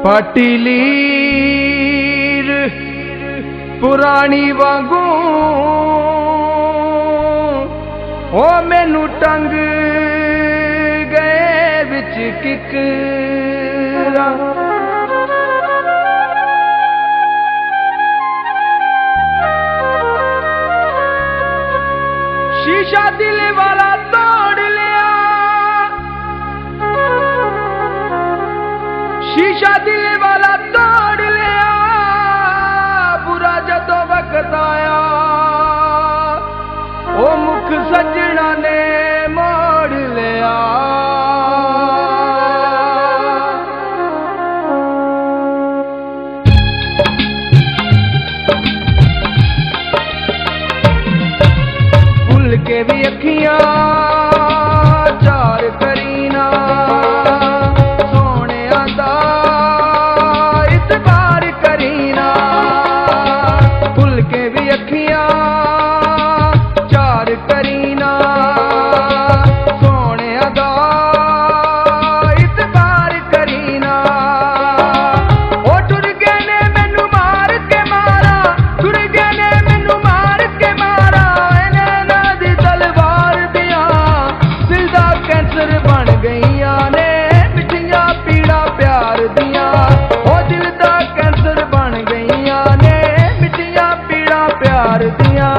पाटीलीर पुरानी वांगू ओ मैनू टंग गए विच किकरा। शीशा दिल वाला तोड़ लिया, शीशा दिल वाला तोड़ लिया, बुरा जदों वक्त आया ओ मुख सजना ने मोड़ लिया। भुल के भी अखियां चार करीना, सोने दा इतबार करीना। भुल के भी अखियां चार करीना, सोने दा इतबार करीना। ओ टुर गए ने मैनू मार के मारा, टुर गए ने मैनू मार के मारा। इन्हां दी तलवार दियां दिल दा कैंसर बन गईयां ने, मिठियां पीड़ा प्यार दियां ओ दिल दा कैंसर बन गईयां ने, मिठियां पीड़ा प्यार दियां।